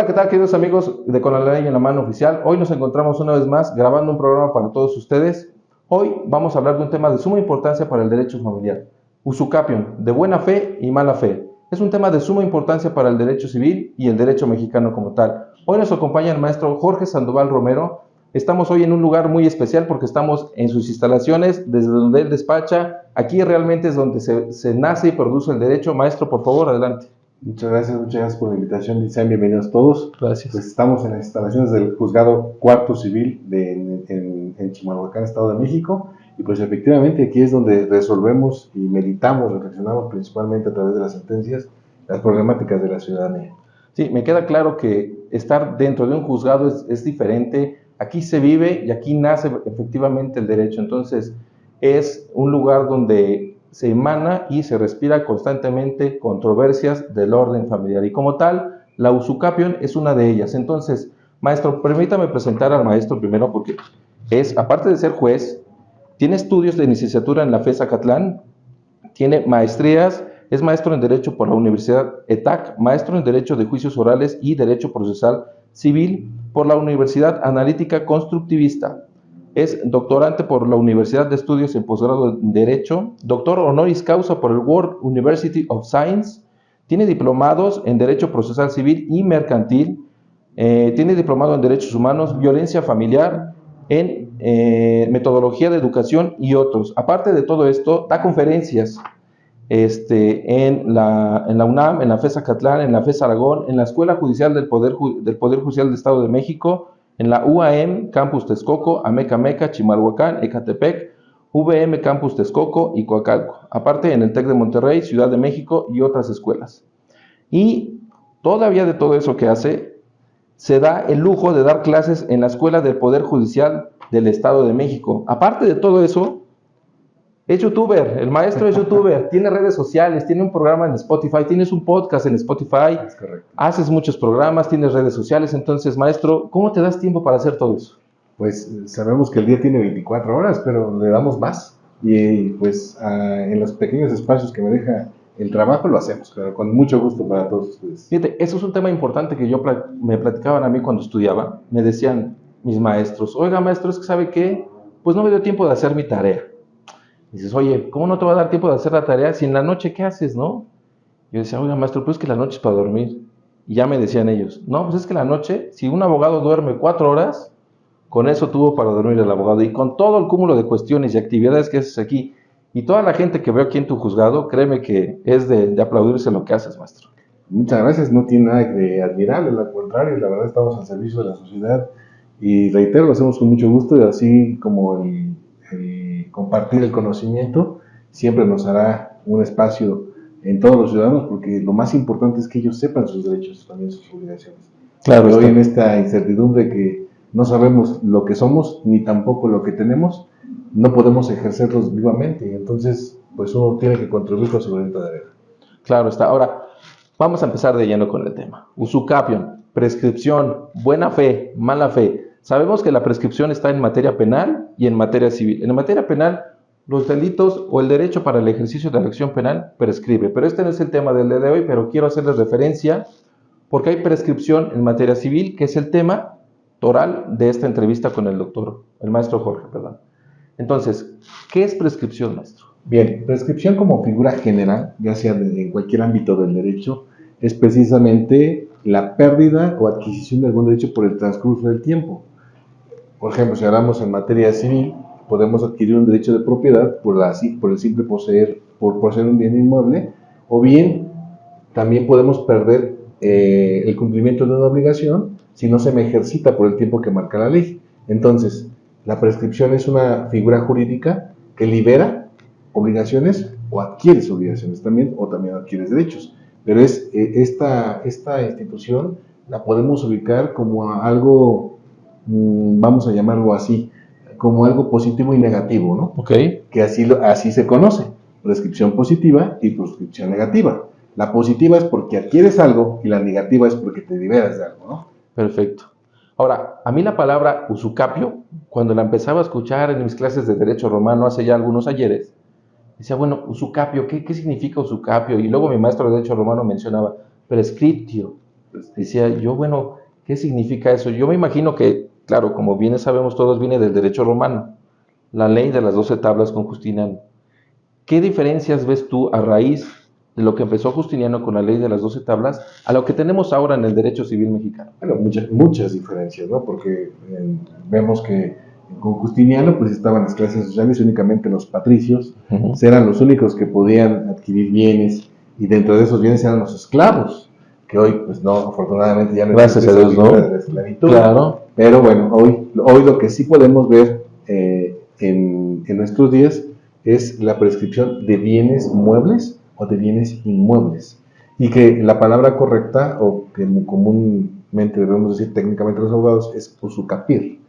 Hola, ¿qué tal, queridos amigos de Con la Ley en la Mano Oficial? Hoy nos encontramos una vez más grabando un programa para todos ustedes. Hoy vamos a hablar de un tema de suma importancia para el derecho familiar, usucapión, de buena fe y mala fe. Es un tema de suma importancia para el derecho civil y el derecho mexicano como tal. Hoy nos acompaña el maestro Jorge Sandoval Romero. Estamos hoy en un lugar muy especial porque estamos en sus instalaciones, desde donde él despacha. Aquí realmente es donde se nace y produce el derecho. Maestro, por favor, adelante. Muchas gracias por la invitación y sean bienvenidos todos. Gracias. Pues estamos en las instalaciones del Juzgado Cuarto Civil en Chimalhuacán, Estado de México, y pues efectivamente aquí es donde resolvemos y meditamos, reflexionamos principalmente a través de las sentencias, las problemáticas de la ciudadanía. Sí, me queda claro que estar dentro de un juzgado es diferente. Aquí se vive y aquí nace efectivamente el derecho. Entonces, es un lugar donde se emana y se respira constantemente controversias del orden familiar. Y como tal, la usucapión es una de ellas. Entonces, maestro, permítame presentar al maestro primero porque es, aparte de ser juez, tiene estudios de licenciatura en la FES Acatlán, tiene maestrías, es maestro en Derecho por la Universidad ETAC, maestro en Derecho de Juicios Orales y Derecho Procesal Civil por la Universidad Analítica Constructivista. Es doctorante por la Universidad de Estudios en Posgrado en Derecho, doctor honoris causa por el World University of Science, tiene diplomados en Derecho Procesal Civil y Mercantil, tiene diplomado en Derechos Humanos, Violencia Familiar, en Metodología de Educación y otros. Aparte de todo esto, da conferencias en la UNAM, en la FES Acatlán, en la FES Aragón, en la Escuela Judicial del Poder Judicial del Estado de México, en la UAM, Campus Texcoco, Amecameca, Chimalhuacán, Ecatepec, VM Campus Texcoco y Coacalco. Aparte en el TEC de Monterrey, Ciudad de México y otras escuelas. Y todavía de todo eso que hace, se da el lujo de dar clases en la Escuela del Poder Judicial del Estado de México. Aparte de todo eso, es youtuber, el maestro es youtuber, tiene redes sociales, tiene un programa en Spotify, tienes un podcast en Spotify, Es correcto. haces muchos programas, tienes redes sociales. Entonces, maestro, ¿cómo te das tiempo para hacer todo eso? Pues sabemos que el día tiene 24 horas, pero le damos más. Y pues en los pequeños espacios que me deja el trabajo lo hacemos, pero con mucho gusto para todos ustedes. Fíjate, eso es un tema importante que me platicaban a mí cuando estudiaba. Me decían mis maestros, oiga maestro, es que ¿sabe qué? Pues no me dio tiempo de hacer mi tarea. Dices, oye, ¿cómo no te va a dar tiempo de hacer la tarea si en la noche qué haces, no? Yo decía, oiga maestro, pues es que la noche es para dormir. Y ya me decían ellos, no, pues es que la noche, si un abogado duerme 4 horas, con eso tuvo para dormir el abogado. Y con todo el cúmulo de cuestiones y actividades que haces aquí, y toda la gente que veo aquí en tu juzgado, créeme que es de aplaudirse lo que haces, maestro. Muchas gracias, no tiene nada de admirable, al contrario, la verdad estamos al servicio de la sociedad y reitero, lo hacemos con mucho gusto y así como el compartir el conocimiento siempre nos hará un espacio en todos los ciudadanos porque lo más importante es que ellos sepan sus derechos y también sus obligaciones. Claro, Y hoy está. en esta incertidumbre que no sabemos lo que somos ni tampoco lo que tenemos, no podemos ejercerlos vivamente y entonces pues uno tiene que contribuir con su granito de arena. Claro está. Ahora, vamos a empezar de lleno con el tema. Usucapión, prescripción, buena fe, mala fe. Sabemos que la prescripción está en materia penal y en materia civil. En materia penal, los delitos o el derecho para el ejercicio de la acción penal prescribe. Pero este no es el tema del día de hoy, pero quiero hacerles referencia porque hay prescripción en materia civil, que es el tema oral de esta entrevista con el maestro Jorge, perdón. Entonces, ¿qué es prescripción, maestro? Bien, prescripción como figura general, ya sea en cualquier ámbito del derecho, es precisamente la pérdida o adquisición de algún derecho por el transcurso del tiempo. Por ejemplo, si hablamos en materia civil, podemos adquirir un derecho de propiedad por el simple poseer un bien inmueble, o bien también podemos perder el cumplimiento de una obligación si no se me ejercita por el tiempo que marca la ley. Entonces, la prescripción es una figura jurídica que libera obligaciones o adquieres obligaciones también, o también adquieres derechos. Pero esta institución la podemos ubicar como algo, vamos a llamarlo así, como algo positivo y negativo, ¿no? Ok. Que así se conoce, prescripción positiva y prescripción negativa. La positiva es porque adquieres algo y la negativa es porque te liberas de algo, ¿no? Perfecto. Ahora, a mí la palabra usucapio, cuando la empezaba a escuchar en mis clases de Derecho Romano hace ya algunos ayeres, decía, bueno, usucapio, ¿qué significa usucapio? Y luego mi maestro de Derecho Romano mencionaba prescriptio. decía yo, bueno, ¿qué significa eso? Yo me imagino que, claro, como bien sabemos todos, viene del derecho romano, la ley de las 12 tablas con Justiniano. ¿Qué diferencias ves tú a raíz de lo que empezó Justiniano con la ley de las 12 tablas a lo que tenemos ahora en el derecho civil mexicano? Bueno, muchas diferencias, ¿no? Porque vemos que con Justiniano pues estaban las clases sociales y únicamente los patricios eran los únicos que podían adquirir bienes, y dentro de esos bienes eran los esclavos, que hoy pues no, afortunadamente ya no Gracias a Dios, ¿no? de la esclavitud. Claro. Pero bueno, hoy lo que sí podemos ver en nuestros días es la prescripción de bienes muebles o de bienes inmuebles. Y que la palabra correcta, o que comúnmente debemos decir técnicamente los abogados, es usucapir,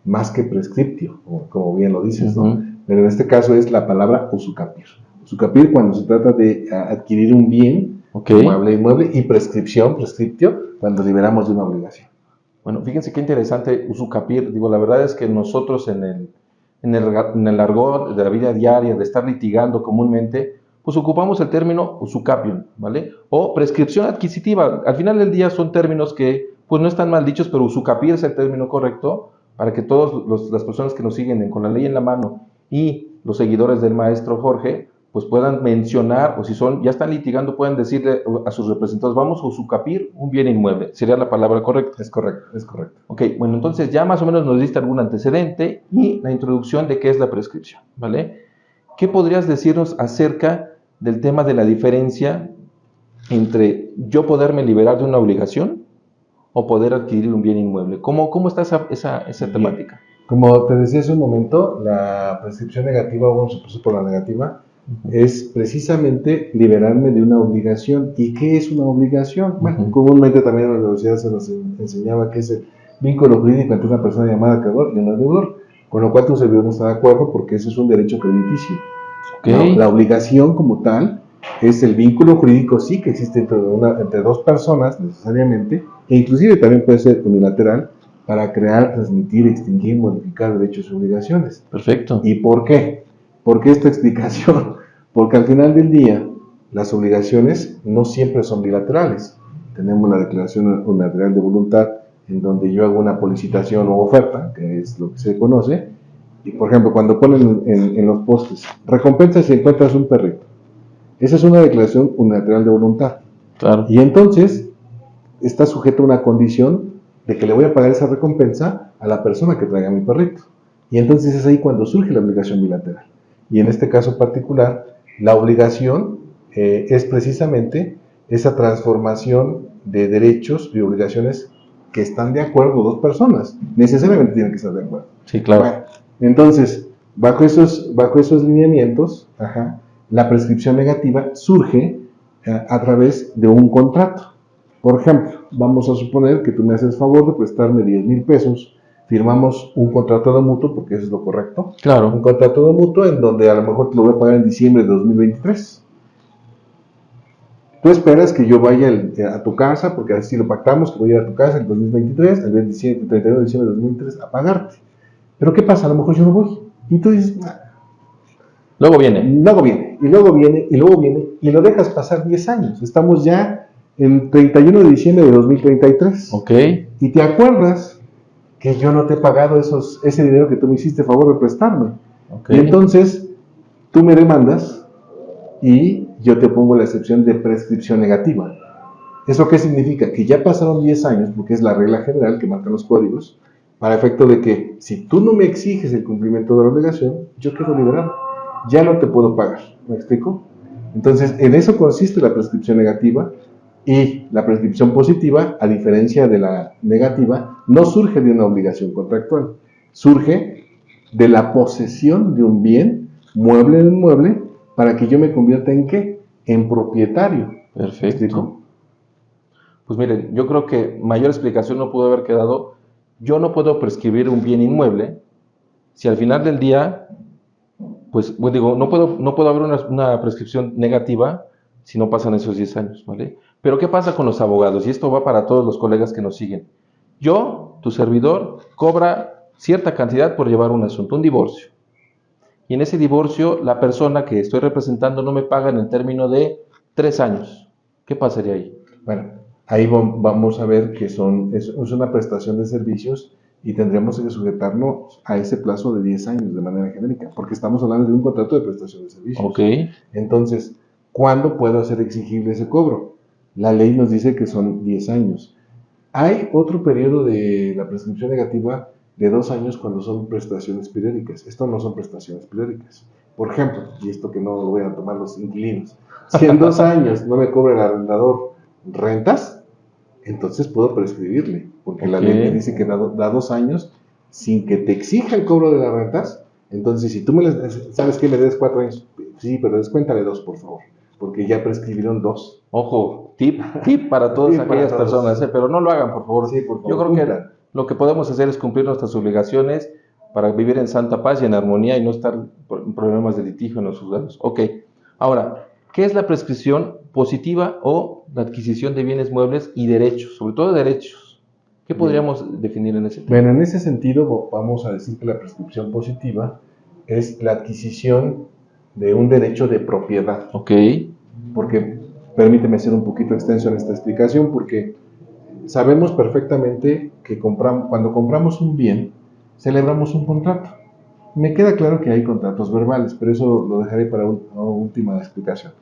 más que prescriptio, como bien lo dices, ¿no? Pero en este caso es la palabra usucapir. Usucapir cuando se trata de adquirir un bien, mueble, inmueble, y prescriptio, cuando liberamos de una obligación. Bueno, fíjense qué interesante usucapir. Digo, la verdad es que nosotros en el argot de la vida diaria, de estar litigando comúnmente, pues ocupamos el término usucapion, ¿vale? O prescripción adquisitiva. Al final del día son términos que pues no están mal dichos, pero usucapir es el término correcto para que todas las personas que nos siguen con la ley en la mano y los seguidores del maestro Jorge pues puedan mencionar, o si ya están litigando, pueden decirle a sus representantes, vamos a usucapir un bien inmueble. ¿Sería la palabra correcta? Es correcto, es correcto. Ok, bueno, entonces ya más o menos nos diste algún antecedente y la introducción de qué es la prescripción, ¿vale? ¿Qué podrías decirnos acerca del tema de la diferencia entre yo poderme liberar de una obligación o poder adquirir un bien inmueble? ¿Cómo está esa temática? Como te decía hace un momento, la prescripción negativa, o vamos a pasar por la negativa, es precisamente liberarme de una obligación. ¿Y qué es una obligación? Bueno, comúnmente también en la universidad se nos enseñaba que es el vínculo jurídico entre una persona llamada acreedor y un deudor, con lo cual tu servidor no está de acuerdo porque ese es un derecho crediticio. Okay. La obligación como tal es el vínculo jurídico, sí, que existe entre dos personas necesariamente, e inclusive también puede ser unilateral, para crear, transmitir, extinguir, modificar derechos y obligaciones. Perfecto. ¿Y por qué? ¿Por qué esta explicación? Porque al final del día, las obligaciones no siempre son bilaterales. Tenemos la declaración unilateral de voluntad, en donde yo hago una solicitación o oferta, que es lo que se conoce, y por ejemplo, cuando ponen en los postes, recompensa si encuentras un perrito. Esa es una declaración unilateral de voluntad. Claro. Y entonces, está sujeto a una condición de que le voy a pagar esa recompensa a la persona que traiga mi perrito. Y entonces es ahí cuando surge la obligación bilateral. Y en este caso particular, la obligación es precisamente esa transformación de derechos y obligaciones que están de acuerdo dos personas. Necesariamente tienen que estar de acuerdo. Sí, claro. Bueno, entonces, bajo esos lineamientos, la prescripción negativa surge a través de un contrato. Por ejemplo, vamos a suponer que tú me haces favor de prestarme 10,000 pesos, firmamos un contrato de mutuo, porque eso es lo correcto. Claro. Un contrato de mutuo en donde a lo mejor te lo voy a pagar en diciembre de 2023. Tú esperas que yo vaya a tu casa, porque así lo pactamos, que voy a ir a tu casa en 2023, el 31 de diciembre de 2023, a pagarte. Pero ¿qué pasa? A lo mejor yo no voy. Y tú dices, luego viene, y lo dejas pasar 10 años. Estamos ya el 31 de diciembre de 2033. Ok. Y te acuerdas que yo no te he pagado ese dinero que tú me hiciste favor de prestarme. Okay. Y entonces tú me demandas y yo te pongo la excepción de prescripción negativa. ¿Eso qué significa? Que ya pasaron 10 años, porque es la regla general que marcan los códigos, para efecto de que si tú no me exiges el cumplimiento de la obligación, yo quedo liberado. Ya no te puedo pagar. ¿Me explico? Entonces, en eso consiste la prescripción negativa. Y la prescripción positiva, a diferencia de la negativa, no surge de una obligación contractual. Surge de la posesión de un bien, mueble o inmueble, para que yo me convierta en ¿qué? En propietario. Perfecto. Pues miren, yo creo que mayor explicación no pudo haber quedado. Yo no puedo prescribir un bien inmueble si al final del día, pues digo, no puedo haber una prescripción negativa si no pasan esos 10 años, ¿vale? Pero ¿qué pasa con los abogados? Y esto va para todos los colegas que nos siguen. Yo, tu servidor, cobra cierta cantidad por llevar un asunto, un divorcio. Y en ese divorcio, la persona que estoy representando no me paga en el término de 3 años. ¿Qué pasaría ahí? Bueno, ahí vamos a ver que es una prestación de servicios y tendremos que sujetarnos a ese plazo de 10 años de manera genérica, porque estamos hablando de un contrato de prestación de servicios. Ok. Entonces, ¿cuándo puedo hacer exigible ese cobro? La ley nos dice que son 10 años. Hay otro periodo de la prescripción negativa de 2 años cuando son prestaciones periódicas. Esto no son prestaciones periódicas. Por ejemplo, y esto que no lo voy a tomar los inquilinos, si en 2 años no me cobra el arrendador rentas, entonces puedo prescribirle, porque la ley me dice que da 2 años sin que te exija el cobro de las rentas. Entonces, si tú sabes que me des 4 años, sí, pero descuéntale 2, por favor, porque ya prescribieron 2. Ojo, tip para todas aquellas personas, pero no lo hagan, por favor. Sí, por favor. Yo creo que lo que podemos hacer es cumplir nuestras obligaciones para vivir en santa paz y en armonía y no estar en problemas de litigio en los juzgados. Ok, ahora, ¿qué es la prescripción positiva o la adquisición de bienes muebles y derechos, sobre todo derechos? ¿Qué podríamos definir en ese tema? Bueno, en ese sentido vamos a decir que la prescripción positiva es la adquisición de un derecho de propiedad. Ok. Porque, permíteme ser un poquito extenso en esta explicación, porque sabemos perfectamente que cuando compramos un bien, celebramos un contrato. Me queda claro que hay contratos verbales, pero eso lo dejaré para una última explicación.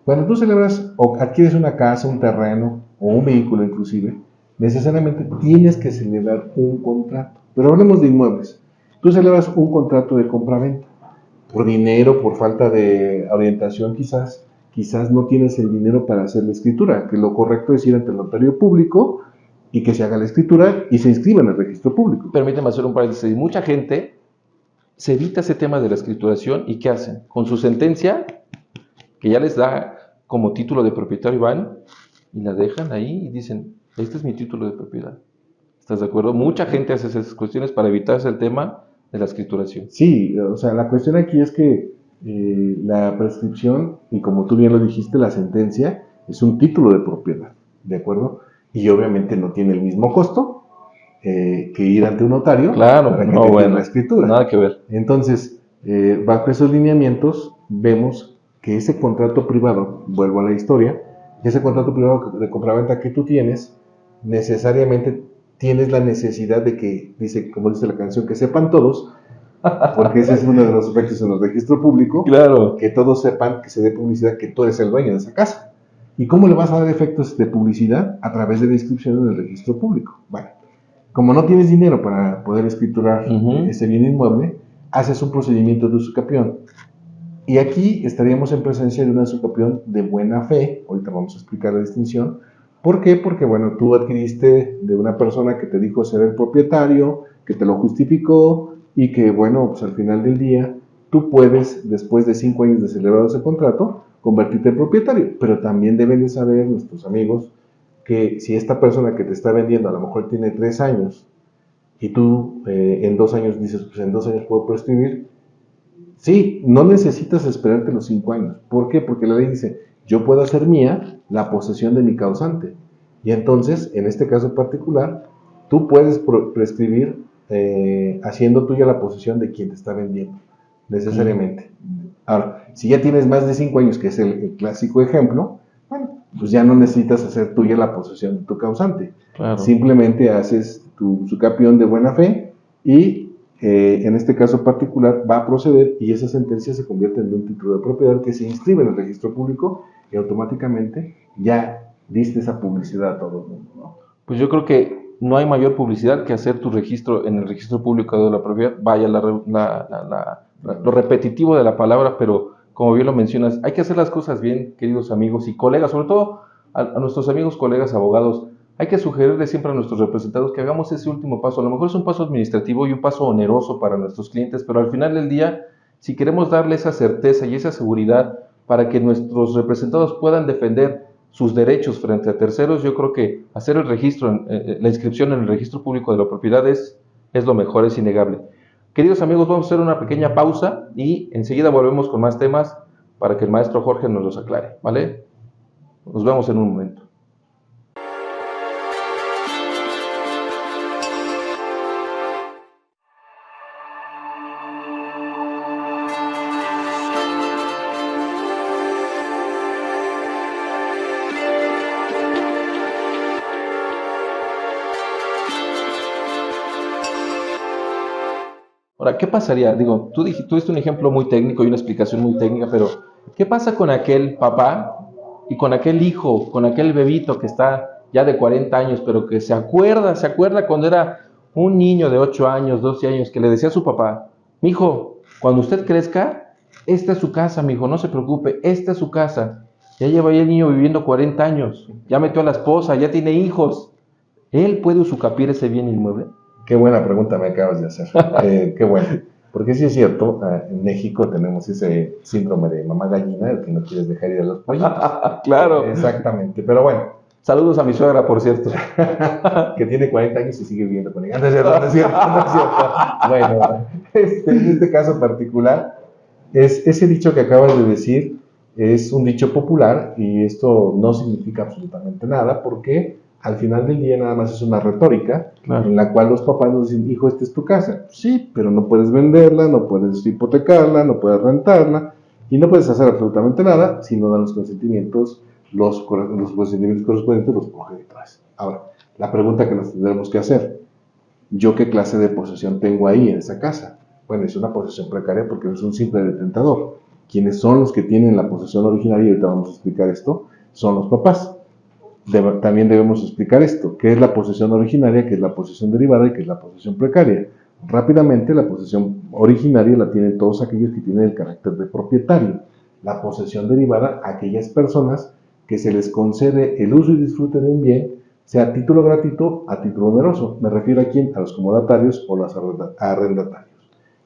Cuando tú celebras o adquieres una casa, un terreno o un vehículo inclusive, necesariamente tienes que celebrar un contrato. Pero hablemos de inmuebles. Tú celebras un contrato de compra-venta. Por dinero, por falta de orientación quizás no tienes el dinero para hacer la escritura, que lo correcto es ir ante el notario público y que se haga la escritura y se inscriba en el registro público. Permíteme hacer un paréntesis. Mucha gente se evita ese tema de la escrituración y ¿qué hacen? Con su sentencia, que ya les da como título de propietario, van y la dejan ahí y dicen, este es mi título de propiedad. ¿Estás de acuerdo? Mucha gente hace esas cuestiones para evitarse el tema de la escrituración. Sí, o sea, la cuestión aquí es que la prescripción, y como tú bien lo dijiste, la sentencia es un título de propiedad, ¿de acuerdo? Y obviamente no tiene el mismo costo que ir ante un notario para que te den la escritura. Nada que ver. Entonces, bajo esos lineamientos, vemos que ese contrato privado, vuelvo a la historia, ese contrato privado de compraventa que tú tienes, necesariamente tienes la necesidad de que, como dice la canción, que sepan todos, porque ese es uno de los efectos en el registro público, claro, que todos sepan, que se dé publicidad, que tú eres el dueño de esa casa. ¿Y cómo le vas a dar efectos de publicidad? A través de la inscripción en el registro público. Bueno, como no tienes dinero para poder escriturar ese bien inmueble, haces un procedimiento de usucapión. Y aquí estaríamos en presencia de una usucapión de buena fe. Ahorita vamos a explicar la distinción. ¿Por qué? Porque, bueno, tú adquiriste de una persona que te dijo ser el propietario, que te lo justificó y que, bueno, pues al final del día tú puedes, después de 5 años de celebrado ese contrato, convertirte en propietario. Pero también deben de saber nuestros amigos que si esta persona que te está vendiendo a lo mejor tiene 3 años y tú en 2 años dices, pues en 2 años puedo prescribir, sí, no necesitas esperarte los 5 años. ¿Por qué? Porque la ley dice, yo puedo hacer mía la posesión de mi causante. Y entonces, en este caso particular, tú puedes prescribir haciendo tuya la posesión de quien te está vendiendo, necesariamente. Ahora, si ya tienes más de 5 años, que es el clásico ejemplo, bueno, pues ya no necesitas hacer tuya la posesión de tu causante. Claro. Simplemente haces tu usucapión de buena fe y en este caso particular va a proceder y esa sentencia se convierte en un título de propiedad que se inscribe en el registro público y automáticamente ya diste esa publicidad a todo el mundo, ¿no? Pues yo creo que no hay mayor publicidad que hacer tu registro en el registro público de la propiedad. Vaya lo repetitivo de la palabra, pero como bien lo mencionas, hay que hacer las cosas bien, queridos amigos y colegas, sobre todo a nuestros amigos, colegas, abogados. Hay que sugerirle siempre a nuestros representados que hagamos ese último paso. A lo mejor es un paso administrativo y un paso oneroso para nuestros clientes, pero al final del día, si queremos darle esa certeza y esa seguridad para que nuestros representados puedan defender sus derechos frente a terceros, yo creo que hacer el registro, la inscripción en el registro público de la propiedad es lo mejor, es innegable. Queridos amigos, vamos a hacer una pequeña pausa y enseguida volvemos con más temas para que el maestro Jorge nos los aclare, ¿vale? Nos vemos en un momento. Ahora, ¿qué pasaría? Digo, tú diste un ejemplo muy técnico y una explicación muy técnica, pero ¿qué pasa con aquel papá y con aquel hijo, con aquel bebito que está ya de 40 años, pero que se acuerda cuando era un niño de 8 años, 12 años, que le decía a su papá, mijo, cuando usted crezca, esta es su casa, mijo, no se preocupe, esta es su casa. Ya lleva ahí el niño viviendo 40 años, ya metió a la esposa, ya tiene hijos. ¿Él puede usucapiar ese bien inmueble? Qué buena pregunta me acabas de hacer. Qué bueno. Porque sí es cierto, en México tenemos ese síndrome de mamá gallina, el que no quieres dejar ir a los pollitos. Claro. Exactamente. Pero bueno, Saludos a mi suegra, por cierto. que tiene 40 años y sigue viviendo con ella. No es cierto, no es cierto, no es cierto. Bueno, en este caso particular, ese dicho que acabas de decir es un dicho popular y esto no significa absolutamente nada porque al final del día nada más es una retórica en la cual los papás nos dicen, hijo, esta es tu casa. Sí, pero no puedes venderla, no puedes hipotecarla, no puedes rentarla y no puedes hacer absolutamente nada si no dan los consentimientos, los consentimientos correspondientes, los progenitores. Ahora, la pregunta que nos tendremos que hacer, ¿yo qué clase de posesión tengo ahí en esa casa? Bueno, es una posesión precaria porque es un simple detentador. Quienes son los que tienen la posesión originaria, y ahorita vamos a explicar esto, son los papás. También debemos explicar esto, qué es la posesión originaria, qué es la posesión derivada y qué es la posesión precaria. Rápidamente, la posesión originaria la tienen todos aquellos que tienen el carácter de propietario. La posesión derivada, aquellas personas que se les concede el uso y disfrute de un bien, sea a título gratuito, a título oneroso. Me refiero a quién, a los comodatarios o los arrendatarios.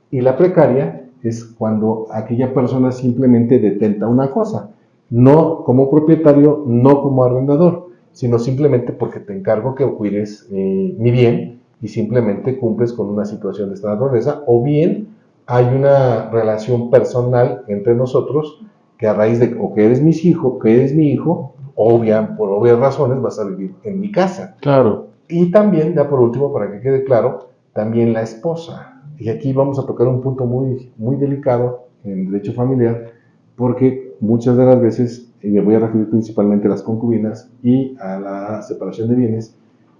Y la precaria es cuando aquella persona simplemente detenta una cosa, no como propietario, no como arrendador, sino simplemente porque te encargo que cuides mi bien y simplemente cumples con una situación de esta naturaleza, o bien hay una relación personal entre nosotros que a raíz de o que eres que eres mi hijo, por obvias razones vas a vivir en mi casa. Claro. Y también, ya por último, para que quede claro, también la esposa. Y aquí vamos a tocar un punto muy, muy delicado en derecho familiar, porque muchas de las veces, y me voy a referir principalmente a las concubinas y a la separación de bienes,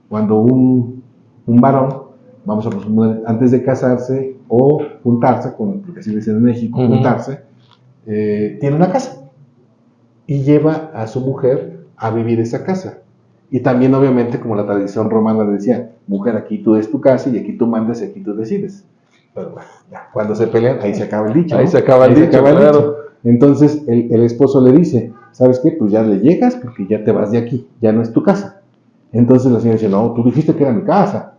cuando un varón, vamos a presumir, antes de casarse o juntarse, porque así dicen en México, juntarse, tiene una casa y lleva a su mujer a vivir esa casa. Y también, obviamente, como la tradición romana decía, mujer, aquí tú es tu casa y aquí tú mandas y aquí tú decides. Pero bueno, ya, cuando se pelean, ahí se acaba el dicho. Ahí ¿no? se acaba el dicho, claro. Entonces, el esposo le dice, ¿sabes qué? Pues ya le llegas porque ya te vas de aquí, ya no es tu casa. Entonces la señora dice, no, tú dijiste que era mi casa.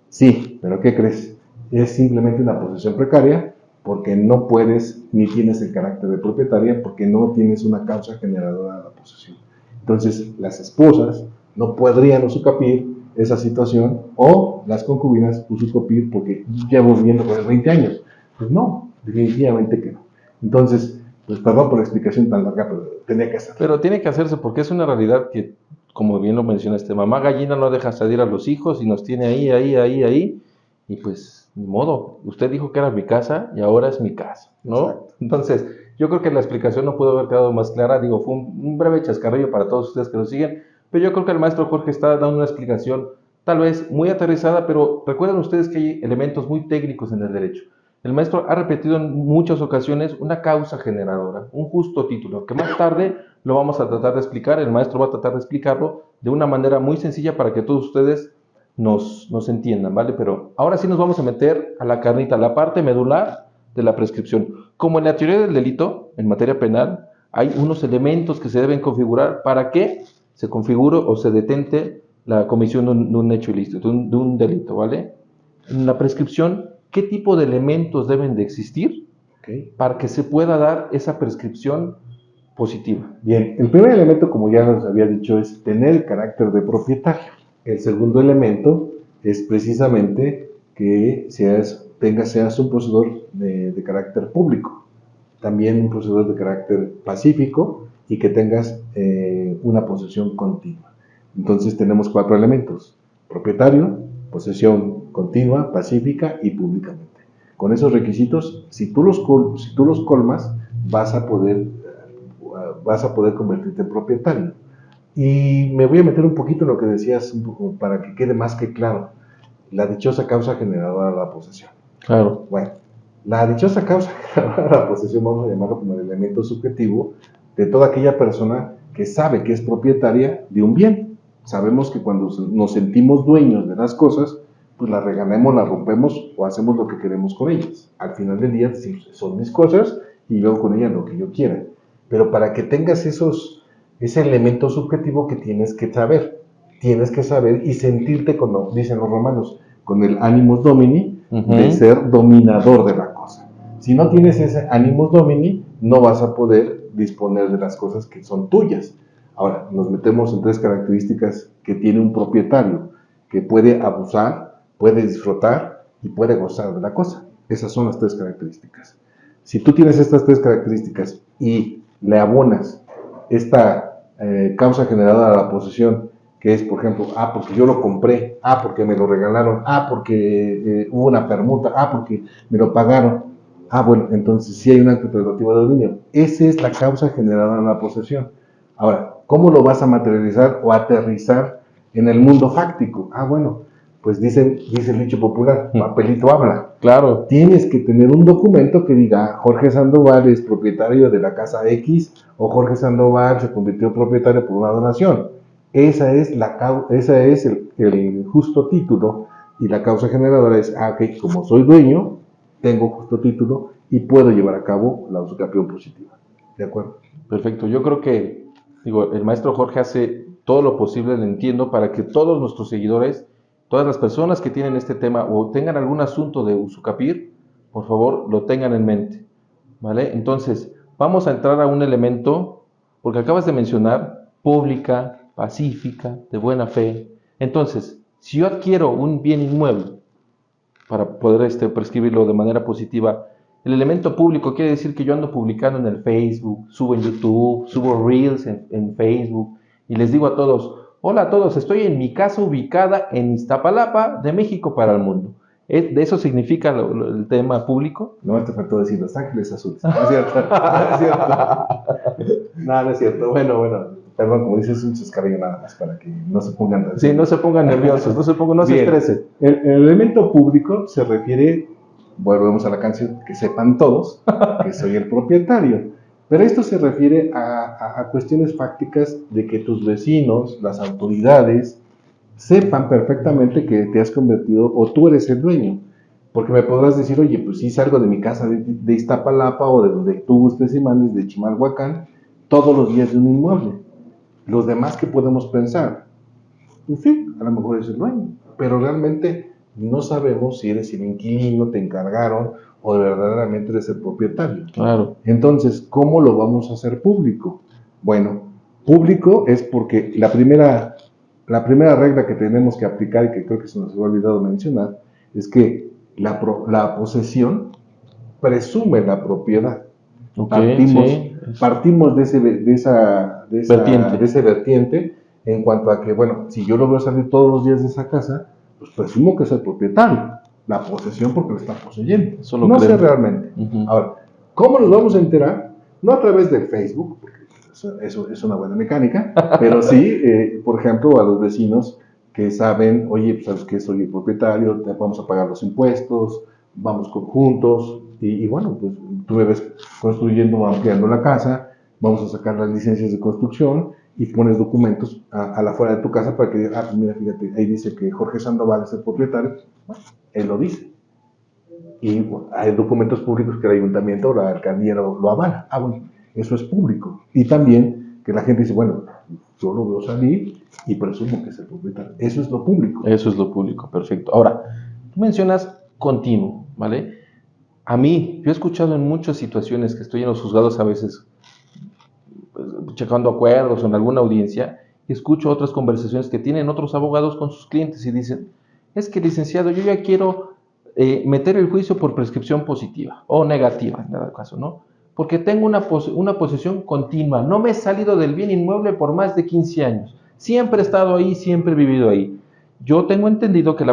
Sí, pero ¿qué crees? Es simplemente una posesión precaria porque no puedes ni tienes el carácter de propietaria porque no tienes una causa generadora de la posesión. Entonces, las esposas no podrían usucapir esa situación o las concubinas usucapir porque llevo viviendo con él 20 años. Pues no, definitivamente que no. Entonces, pues perdón por la explicación tan larga, pero tenía que hacerlo. Pero tiene que hacerse porque es una realidad que, como bien lo mencionaste, mamá gallina no deja salir a los hijos y nos tiene ahí, y pues, ni modo, usted dijo que era mi casa y ahora es mi casa, ¿no? Exacto. Entonces, yo creo que la explicación no pudo haber quedado más clara, digo, fue un breve chascarrillo para todos ustedes que nos siguen, pero yo creo que el maestro Jorge está dando una explicación tal vez muy aterrizada, pero recuerden ustedes que hay elementos muy técnicos en el derecho. El maestro ha repetido en muchas ocasiones una causa generadora, un justo título, que más tarde lo vamos a tratar de explicar, el maestro va a tratar de explicarlo de una manera muy sencilla para que todos ustedes nos entiendan, ¿vale? Pero ahora sí nos vamos a meter a la carnita, a la parte medular de la prescripción. Como en la teoría del delito, en materia penal, hay unos elementos que se deben configurar para que se configure o se detente la comisión de un hecho ilícito, de un delito, ¿vale? En la prescripción, ¿qué tipo de elementos deben de existir para que se pueda dar esa prescripción positiva? Bien, el primer elemento, como ya nos había dicho, es tener el carácter de propietario. El segundo elemento es precisamente que seas un poseedor de carácter público, también un poseedor de carácter pacífico y que tengas una posesión continua. Entonces tenemos 4 elementos: propietario, posesión continua, pacífica y públicamente. Con esos requisitos, si tú los colmas, vas a poder convertirte en propietario. Y me voy a meter un poquito en lo que decías para que quede más que claro, la dichosa causa generadora de la posesión. Claro. Bueno, la dichosa causa generadora de la posesión, vamos a llamarlo como el elemento subjetivo de toda aquella persona que sabe que es propietaria de un bien. Sabemos que cuando nos sentimos dueños de las cosas, pues las regalamos, las rompemos o hacemos lo que queremos con ellas. Al final del día decimos, son mis cosas y luego con ellas lo que yo quiera. Pero para que tengas ese elemento subjetivo que tienes que saber y sentirte, como dicen los romanos, con el animus domini, de ser dominador de la cosa. Si no tienes ese animus domini, no vas a poder disponer de las cosas que son tuyas. Ahora, nos metemos en 3 características que tiene un propietario, que puede abusar, puede disfrutar y puede gozar de la cosa. Esas son las 3 características. Si tú tienes estas 3 características y le abonas esta causa generada de la posesión, que es, por ejemplo, porque yo lo compré, porque me lo regalaron, porque hubo una permuta, porque me lo pagaron, bueno, entonces sí hay un acto prerrogativo de dominio. Esa es la causa generada en la posesión. Ahora, ¿cómo lo vas a materializar o aterrizar en el mundo fáctico? Bueno, pues dice el dicho popular, papelito habla. Claro. Tienes que tener un documento que diga, Jorge Sandoval es propietario de la casa X, o Jorge Sandoval se convirtió propietario por una donación. Esa es el justo título, y la causa generadora es, ok, como soy dueño, tengo justo título y puedo llevar a cabo la usucapión positiva. ¿De acuerdo? Perfecto. Yo creo que, el maestro Jorge hace todo lo posible, lo entiendo, para que todos nuestros seguidores, todas las personas que tienen este tema o tengan algún asunto de usucapir, por favor, lo tengan en mente, ¿vale? Entonces, vamos a entrar a un elemento, porque acabas de mencionar pública, pacífica, de buena fe. Entonces, si yo adquiero un bien inmueble para poder prescribirlo de manera positiva, el elemento público quiere decir que yo ando publicando en el Facebook, subo en YouTube, subo Reels en Facebook y les digo a todos, hola a todos, estoy en mi casa ubicada en Iztapalapa, de México para el mundo. ¿De eso significa el tema público? No, te faltó decir Los Ángeles Azules. No es cierto, no es cierto. No es cierto. Bueno, perdón, como dices, es un chascarrillo nada más para que no se pongan... Sí, no se pongan nerviosos, no se estresen. El elemento público se refiere, volvemos a la canción, que sepan todos que soy el propietario. Pero esto se refiere a cuestiones fácticas de que tus vecinos, las autoridades, sepan perfectamente que te has convertido o tú eres el dueño. Porque me podrás decir, oye, pues sí salgo de mi casa de Iztapalapa o de donde tú gustes y mandes, de Chimalhuacán, todos los días de un inmueble. Los demás, ¿qué podemos pensar? Pues sí, a lo mejor es el dueño, pero realmente no sabemos si eres el inquilino, te encargaron o de verdaderamente eres el propietario. Claro. Entonces, ¿cómo lo vamos a hacer público? Bueno, público es porque la primera regla que tenemos que aplicar, y que creo que se nos ha olvidado mencionar, es que la posesión presume la propiedad. Okay, partimos de ese vertiente en cuanto a que, bueno, si yo lo veo salir todos los días de esa casa, pues presumo que es el propietario. La posesión porque lo está poseyendo. No sé realmente. Ahora, ¿cómo nos vamos a enterar? No a través del Facebook, porque eso es una buena mecánica, pero sí, por ejemplo, a los vecinos que saben, oye, pues sabes que soy el propietario, vamos a pagar los impuestos, vamos juntos, y bueno, pues tú me ves construyendo, ampliando la casa, vamos a sacar las licencias de construcción y pones documentos a la fuera de tu casa para que, mira, fíjate, ahí dice que Jorge Sandoval es el propietario. Bueno, él lo dice. Y bueno, hay documentos públicos que el ayuntamiento o la alcaldía lo avala. Bueno, eso es público. Y también que la gente dice, bueno, yo lo veo salir y presumo que es el propietario. Eso es lo público. Eso es lo público, perfecto. Ahora, tú mencionas continuo, ¿vale? A mí, yo he escuchado en muchas situaciones que estoy en los juzgados a veces, pues, checando acuerdos o en alguna audiencia, y escucho otras conversaciones que tienen otros abogados con sus clientes y dicen, es que licenciado, yo ya quiero meter el juicio por prescripción positiva o negativa, en dado caso, ¿no? Porque tengo una posesión continua, no me he salido del bien inmueble por más de 15 años, siempre he estado ahí, siempre he vivido ahí. Yo tengo entendido que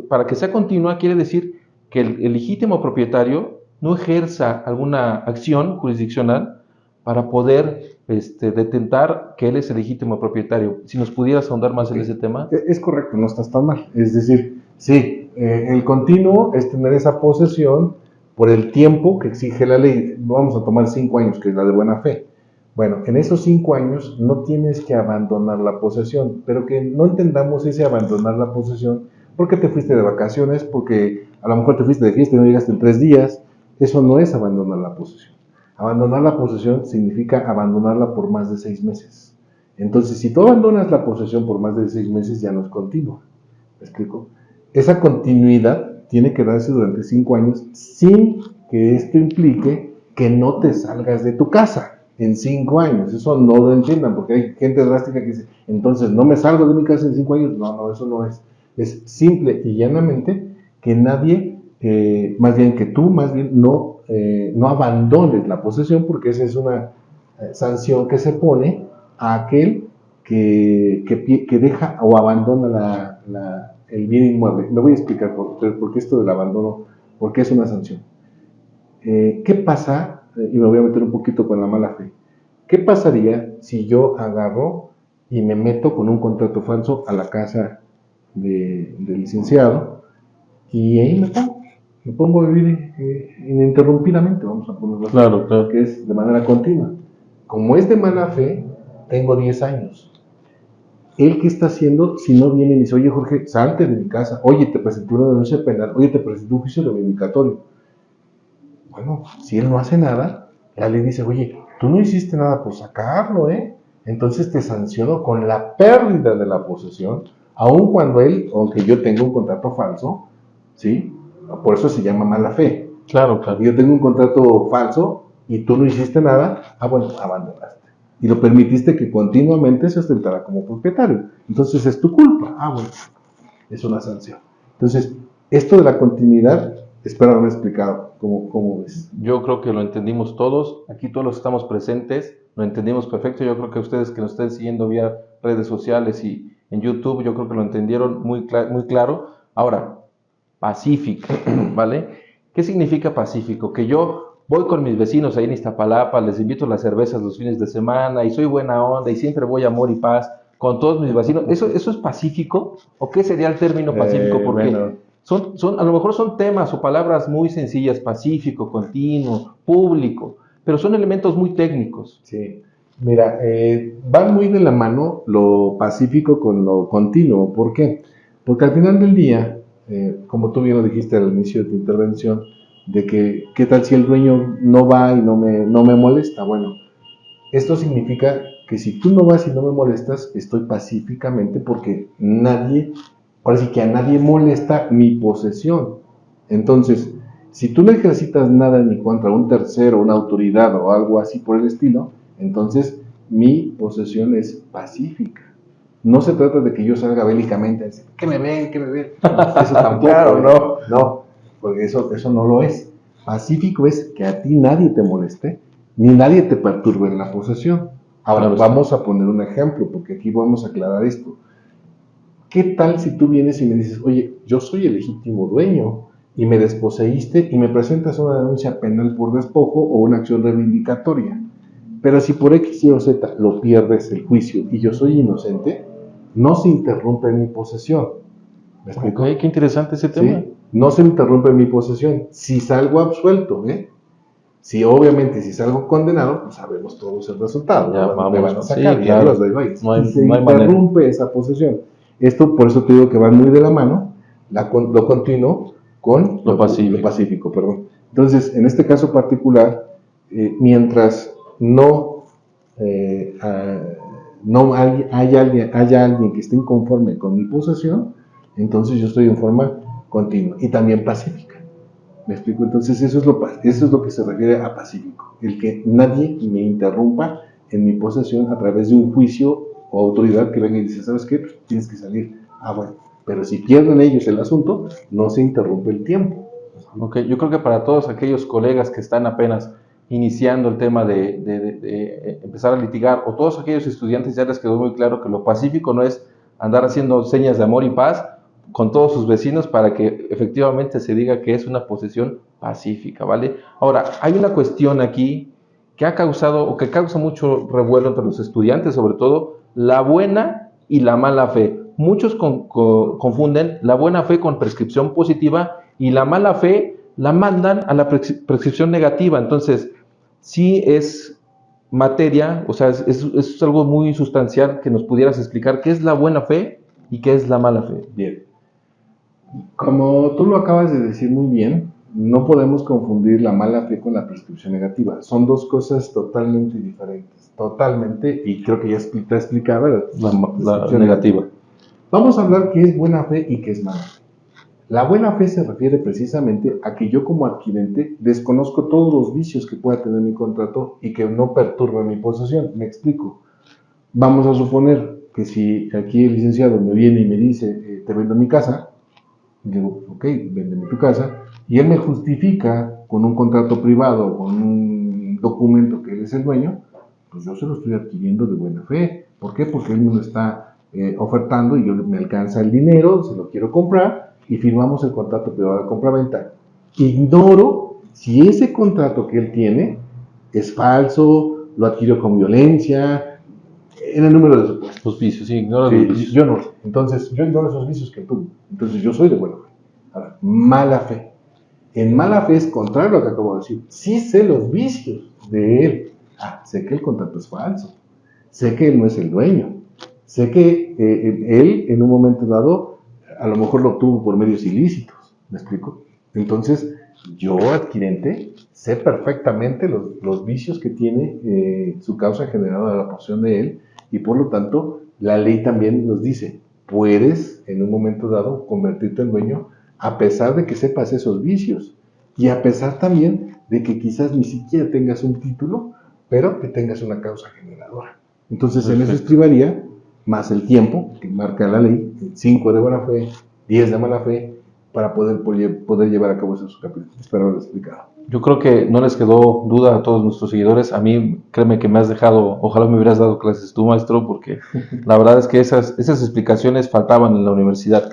para que sea continua quiere decir que el legítimo propietario no ejerza alguna acción jurisdiccional para poder detentar que él es el legítimo propietario. Si nos pudieras ahondar más en ese tema. Es correcto, no estás tan mal. Es decir, sí, El continuo es tener esa posesión por el tiempo que exige la ley. Vamos a tomar 5 años, que es la de buena fe. Bueno, en esos 5 años no tienes que abandonar la posesión, pero que no entendamos ese abandonar la posesión porque te fuiste de vacaciones, porque a lo mejor te fuiste de fiesta y no llegaste en 3 días. Eso no es abandonar la posesión. Abandonar la posesión significa abandonarla por más de 6 meses. Entonces, si tú abandonas la posesión por más de 6 meses, ya no es continua. ¿Me explico? Esa continuidad tiene que darse durante 5 años sin que esto implique que no te salgas de tu casa en 5 años. Eso no lo entiendan, porque hay gente drástica que dice, entonces no me salgo de mi casa en 5 años. No, eso no es. Es simple y llanamente que nadie, más bien que tú, no abandones la posesión, porque esa es una sanción que se pone a aquel que deja o abandona el bien inmueble. Me voy a explicar por qué esto del abandono, por qué es una sanción. ¿Qué pasa? Y me voy a meter un poquito con la mala fe. ¿Qué pasaría si yo agarro y me meto con un contrato falso a la casa del licenciado y ahí me pongo a vivir ininterrumpidamente, vamos a ponerlo así, Claro. que es de manera continua? Como es de mala fe, tengo 10 años. ¿Él qué está haciendo si no viene y dice, oye Jorge, salte de mi casa, oye, te presenté una denuncia penal, oye, te presenté un juicio reivindicatorio? Bueno, si él no hace nada, la ley dice, oye, tú no hiciste nada por sacarlo, entonces te sanciono con la pérdida de la posesión, aun cuando aunque yo tenga un contrato falso, ¿sí? Por eso se llama mala fe. Claro. Yo tengo un contrato falso y tú no hiciste nada, bueno, abandonaste. Y lo permitiste que continuamente se ostentara como propietario. Entonces es tu culpa. Bueno, es una sanción. Entonces, esto de la continuidad, espero haberme explicado cómo ves. Yo creo que lo entendimos todos, aquí todos los que estamos presentes, lo entendimos perfecto. Yo creo que ustedes que nos estén siguiendo vía redes sociales y en YouTube, yo creo que lo entendieron muy claro. Ahora, pacífico, ¿vale? ¿Qué significa pacífico? Que yo voy con mis vecinos ahí en Iztapalapa, les invito a las cervezas los fines de semana y soy buena onda y siempre voy amor y paz con todos mis vecinos. ¿Eso es pacífico? ¿O qué sería el término pacífico? Porque a lo mejor son temas o palabras muy sencillas, pacífico, continuo, público, pero son elementos muy técnicos. Sí. Mira, van muy de la mano lo pacífico con lo continuo. ¿Por qué? Porque al final del día, como tú bien lo dijiste al inicio de tu intervención, de que qué tal si el dueño no va y no me molesta. Bueno, esto significa que si tú no vas y no me molestas, estoy pacíficamente porque ahora sí que a nadie molesta mi posesión. Entonces, si tú no ejercitas nada en mi contra, un tercero, una autoridad o algo así por el estilo, entonces mi posesión es pacífica. No se trata de que yo salga bélicamente a decir, que me ven. Eso tampoco. Claro, no, porque eso no lo es. Pacífico es que a ti nadie te moleste, ni nadie te perturbe en la posesión. Ahora, vamos a poner un ejemplo, porque aquí vamos a aclarar esto. ¿Qué tal si tú vienes y me dices, oye, yo soy el legítimo dueño y me desposeíste y me presentas una denuncia penal por despojo o una acción reivindicatoria? Pero si por X, Y o Z lo pierdes el juicio y yo soy inocente, no se interrumpe mi posesión. ¿Me explico? Qué interesante ese tema. ¿Sí? No se interrumpe mi posesión. Si salgo absuelto, si obviamente si salgo condenado, pues sabemos todos el resultado. Ya, vamos, me van a sacar, sí, claro. Y se interrumpe esa posesión. Esto, por eso te digo que va muy de la mano, lo continuo con lo pacífico. Entonces, en este caso particular, mientras no haya alguien que esté inconforme con mi posesión, entonces yo estoy en forma continua y también pacífica. ¿Me explico? Entonces eso es lo que se refiere a pacífico, el que nadie me interrumpa en mi posesión a través de un juicio o autoridad que venga y dice, ¿sabes qué? Pues tienes que salir. Bueno, pero si pierden ellos el asunto, no se interrumpe el tiempo. Ok, yo creo que para todos aquellos colegas que están apenas iniciando el tema de empezar a litigar, o todos aquellos estudiantes, ya les quedó muy claro que lo pacífico no es andar haciendo señas de amor y paz con todos sus vecinos para que efectivamente se diga que es una posesión pacífica, ¿vale? Ahora, hay una cuestión aquí que ha causado, o que causa mucho revuelo entre los estudiantes, sobre todo, la buena y la mala fe. muchos confunden la buena fe con prescripción positiva y la mala fe la mandan a la prescripción negativa. Entonces, sí es materia, o sea, es algo muy sustancial que nos pudieras explicar qué es la buena fe y qué es la mala fe. Bien. Como tú lo acabas de decir muy bien, no podemos confundir la mala fe con la prescripción negativa. Son dos cosas totalmente diferentes. Totalmente, y creo que ya está explicada La negativa. Vamos a hablar qué es buena fe y qué es mala fe. La buena fe se refiere precisamente a que yo como adquirente desconozco todos los vicios que pueda tener mi contrato y que no perturben mi posesión. Me explico. Vamos a suponer que si aquí el licenciado me viene y me dice, te vendo mi casa, digo, ok, véndeme tu casa, y él me justifica con un contrato privado, con un documento que él es el dueño, pues yo se lo estoy adquiriendo de buena fe. ¿Por qué? Porque él me lo está ofertando y yo me alcanza el dinero, se lo quiero comprar y firmamos el contrato privado de compra-venta. Ignoro si ese contrato que él tiene es falso, lo adquirió con violencia, en el número de supuestos. Los vicios, sí, ignora Sí, los vicios. yo no. Entonces, yo ignoro esos vicios que tuvo. Entonces, yo soy de buena fe. Ahora, mala fe. En mala fe es contrario a lo que acabo de decir. Sí sé los vicios de él. Sé que el contrato es falso. Sé que él no es el dueño. Sé que él, en un momento dado, a lo mejor lo obtuvo por medios ilícitos. ¿Me explico? Entonces, yo, adquirente, sé perfectamente los vicios que tiene su causa generada de la posesión de él, y por lo tanto, la ley también nos dice, puedes en un momento dado convertirte en dueño a pesar de que sepas esos vicios y a pesar también de que quizás ni siquiera tengas un título, pero que tengas una causa generadora. Entonces, en eso estribaría más el tiempo que marca la ley, 5 de buena fe, 10 de mala fe, para poder llevar a cabo esos capítulos. Espero haberlo explicado. Yo creo que no les quedó duda a todos nuestros seguidores. A mí, créeme que me has dejado, ojalá me hubieras dado clases tú, maestro, porque la verdad es que esas explicaciones faltaban en la universidad.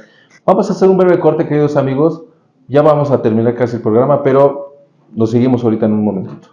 Vamos a hacer un breve corte, queridos amigos. Ya vamos a terminar casi el programa, pero nos seguimos ahorita en un momentito.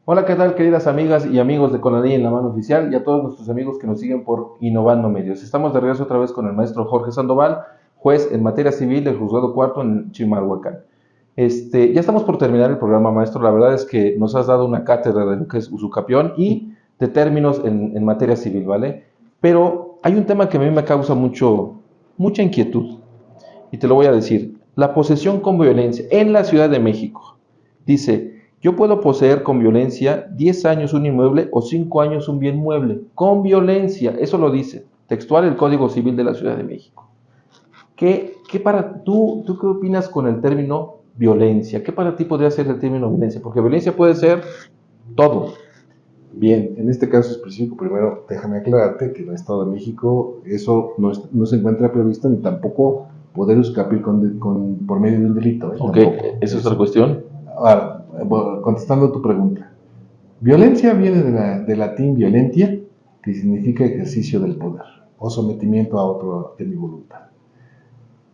Hola, ¿qué tal, queridas amigas y amigos de Con la Ley en la Mano Oficial y a todos nuestros amigos que nos siguen por Innovando Medios? Estamos de regreso otra vez con el maestro Jorge Sandoval, juez en materia civil del Juzgado Cuarto en Chimalhuacán. Ya estamos por terminar el programa, maestro. La verdad es que nos has dado una cátedra de lo que es usucapión y de términos en materia civil, ¿vale? Pero hay un tema que a mí me causa mucha inquietud y te lo voy a decir. La posesión con violencia en la Ciudad de México. Dice... Yo puedo poseer con violencia 10 años un inmueble o 5 años un bien mueble. Con violencia, eso lo dice textual el Código Civil de la Ciudad de México. ¿Qué para tú qué opinas con el término violencia? ¿Qué para ti podría ser el término violencia? Porque violencia puede ser todo. Bien, en este caso específico, primero déjame aclararte que en el Estado de México eso no se encuentra previsto ni tampoco poder escapar por medio de un delito. Ok, esa es otra cuestión. Ahora, contestando a tu pregunta, violencia viene del latín violentia, que significa ejercicio del poder o sometimiento a otro de mi voluntad.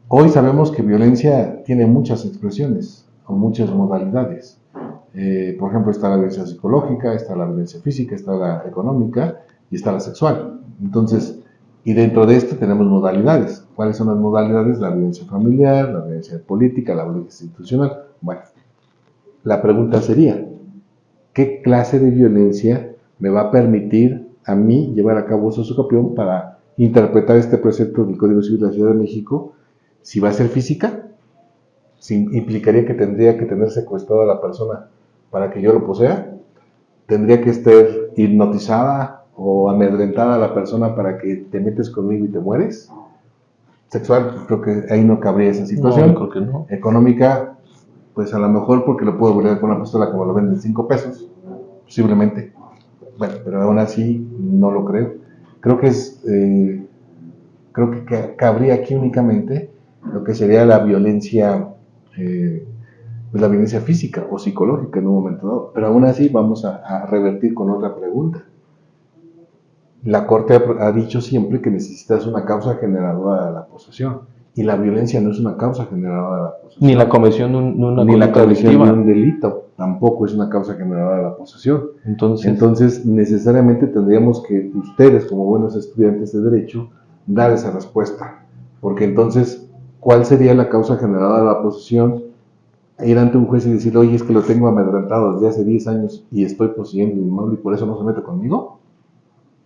Hoy sabemos que violencia tiene muchas expresiones o muchas modalidades. Por ejemplo, está la violencia psicológica, está la violencia física, está la económica y está la sexual. Entonces, y dentro de esto tenemos modalidades. ¿Cuáles son las modalidades? La violencia familiar, la violencia política, la violencia institucional. Bueno, la pregunta sería, ¿qué clase de violencia me va a permitir a mí llevar a cabo uso usucapión para interpretar este precepto del Código Civil de la Ciudad de México? Si va a ser física, implicaría que tendría que tener secuestrada a la persona para que yo lo posea, tendría que estar hipnotizada o amedrentada a la persona para que te metes conmigo y te mueres. Sexual, pues creo que ahí no cabría esa situación. No, creo que no. Económica, pues a lo mejor porque lo puedo volver con una pistola como lo venden 5 pesos, posiblemente. Bueno, pero aún así no lo creo. Creo que cabría aquí únicamente lo que sería la violencia pues, la violencia física o psicológica en un momento dado. Pero aún así vamos a revertir con otra pregunta. La Corte ha dicho siempre que necesitas una causa generadora de la posesión, y la violencia no es una causa generadora de la posesión. Ni la comisión de una ni la conducta comisión delictiva. de un delito tampoco es una causa generadora de la posesión. Entonces, Entonces, necesariamente tendríamos que ustedes, como buenos estudiantes de Derecho, dar esa respuesta. Porque entonces, ¿cuál sería la causa generadora de la posesión? Ir ante un juez y decir, oye, es que lo tengo amedrentado desde hace 10 años y estoy poseyendo un inmueble y por eso no se mete conmigo.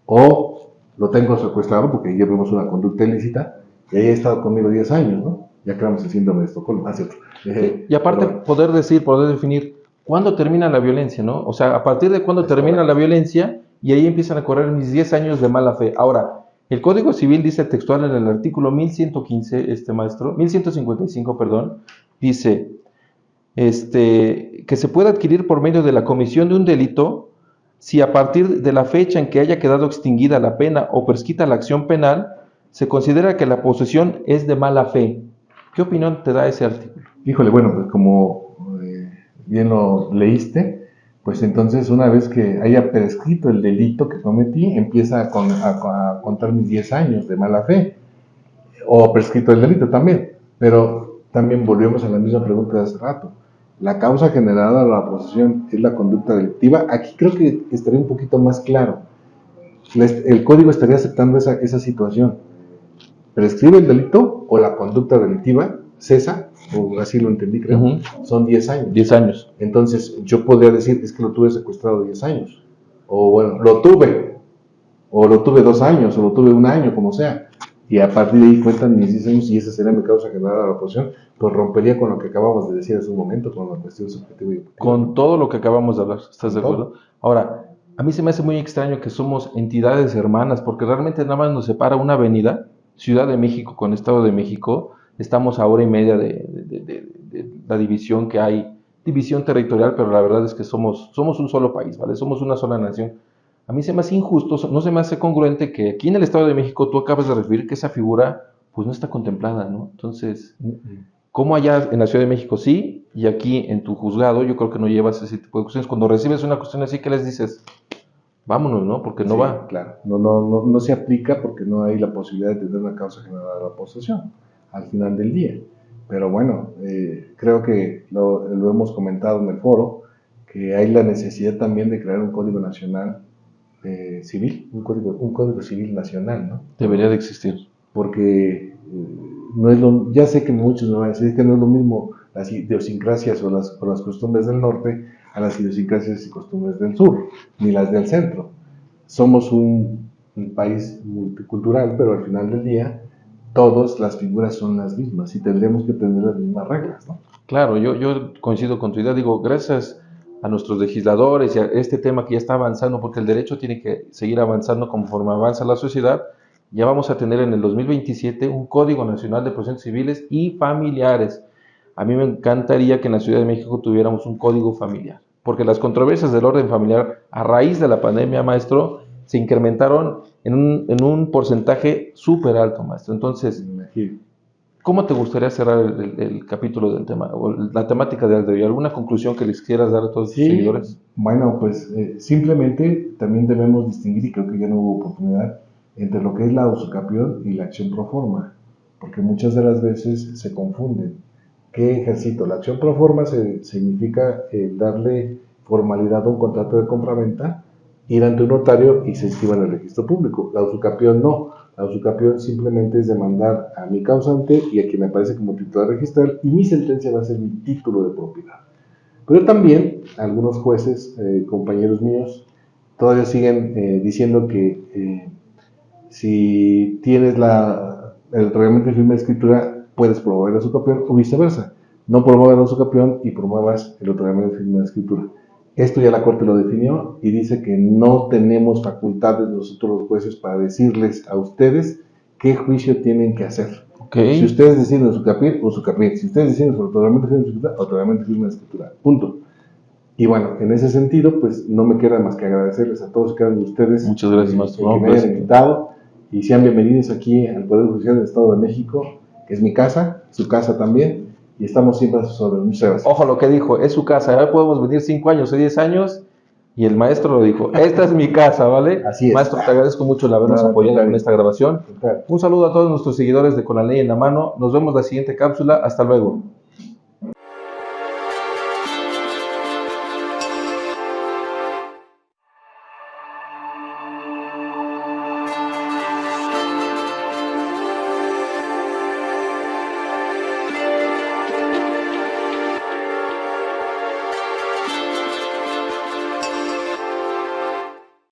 O lo tengo secuestrado porque ya vemos una conducta ilícita y ahí ha estado conmigo 10 años, ¿no? Ya creamos el síndrome de Estocolmo, ¿cierto? y aparte poder definir cuándo termina la violencia, ¿no? O sea, a partir de cuándo termina la violencia, y ahí empiezan a correr mis 10 años de mala fe. Ahora, el Código Civil dice textual en el artículo 1115, maestro, 1155, perdón, dice, que se puede adquirir por medio de la comisión de un delito si a partir de la fecha en que haya quedado extinguida la pena o prescrita la acción penal, se considera que la posesión es de mala fe. ¿Qué opinión te da ese artículo? Híjole, bueno, pues como bien lo leíste, pues entonces una vez que haya prescrito el delito que cometí, empieza a contar mis 10 años de mala fe, o prescrito el delito también, pero también volvemos a la misma pregunta de hace rato. La causa generada de la posesión es la conducta delictiva. Aquí creo que estaría un poquito más claro. El código estaría aceptando esa situación. Prescribe el delito o la conducta delictiva, cesa, o así lo entendí, creo, son 10 años. 10 años. Entonces, yo podría decir, es que lo tuve secuestrado 10 años. O bueno, lo tuve 2 años, o lo tuve 1 año, como sea. Y a partir de ahí cuentan mis 10 años y esa sería mi causa generada de la posesión, pues rompería con lo que acabamos de decir hace un momento, con la cuestión subjetiva y objetiva. Con todo lo que acabamos de hablar, ¿estás de acuerdo? Ahora, a mí se me hace muy extraño que somos entidades hermanas, porque realmente nada más nos separa una avenida, Ciudad de México con Estado de México. Estamos a hora y media de la división que hay, división territorial, pero la verdad es que somos un solo país, ¿vale? Somos una sola nación. A mí se me hace injusto, no se me hace congruente que aquí en el Estado de México tú acabas de referir que esa figura pues no está contemplada, ¿no? Entonces, ¿cómo allá en la Ciudad de México sí? Y aquí en tu juzgado yo creo que no llevas ese tipo de cuestiones. Cuando recibes una cuestión así, ¿qué les dices? Vámonos, ¿no? Porque no va. Claro, no se aplica porque no hay la posibilidad de tener una causa generada de la posesión al final del día. Pero bueno, creo que lo hemos comentado en el foro, que hay la necesidad también de crear un código nacional civil, un código civil nacional, ¿no? Debería de existir. Porque no es ya sé que muchos me van a decir que no es lo mismo las idiosincrasias o las costumbres del norte a las idiosincrasias y costumbres del sur, ni las del centro. Somos un país multicultural, pero al final del día todas las figuras son las mismas y tendremos que tener las mismas reglas, ¿no? Claro, yo coincido con tu idea. Digo, gracias a nuestros legisladores y a este tema que ya está avanzando, porque el derecho tiene que seguir avanzando conforme avanza la sociedad. Ya vamos a tener en el 2027 un Código Nacional de Procedimientos Civiles y Familiares. A mí me encantaría que en la Ciudad de México tuviéramos un código familiar, porque las controversias del orden familiar a raíz de la pandemia, maestro, se incrementaron en un porcentaje súper alto, maestro. Entonces, ¿cómo te gustaría cerrar el capítulo del tema, o la temática de hoy? ¿Alguna conclusión que les quieras dar a todos tus seguidores? Bueno, pues simplemente también debemos distinguir, y creo que ya no hubo oportunidad, entre lo que es la usucapión y la acción pro forma, porque muchas de las veces se confunden. ¿Qué ejercito? La acción pro forma significa darle formalidad a un contrato de compraventa, ir ante un notario y se inscriba en el registro público. La usucapión no. La usucapión simplemente es demandar a mi causante y a quien me aparece como titular registral, y mi sentencia va a ser mi título de propiedad. Pero también algunos jueces, compañeros míos, todavía siguen diciendo que si tienes el reglamento de firma de escritura, puedes promover la usucapión, o viceversa. No promuevas la usucapión y promuevas el reglamento de firma de escritura. Esto ya la Corte lo definió y dice que no tenemos facultades nosotros los jueces para decirles a ustedes qué juicio tienen que hacer. Si ustedes deciden usucapión, usucapión. Si ustedes deciden sobre reglamento de firma de escritura, reglamento de firma de escritura. Punto. Y bueno, en ese sentido, pues no me queda más que agradecerles a todos y cada uno de ustedes. Muchas gracias, maestro. Que me hayan invitado y sean bienvenidos aquí al Poder Judicial del Estado de México, que es mi casa, su casa también. y estamos siempre a sus órdenes. Muchas gracias. Ojo lo que dijo, es su casa, ya podemos venir 5 años o 10 años, y el maestro lo dijo, esta es mi casa, ¿vale? Así es. Maestro, te agradezco mucho el habernos apoyado con esta grabación. Un saludo a todos nuestros seguidores de Con la Ley en la Mano, nos vemos en la siguiente cápsula, hasta luego.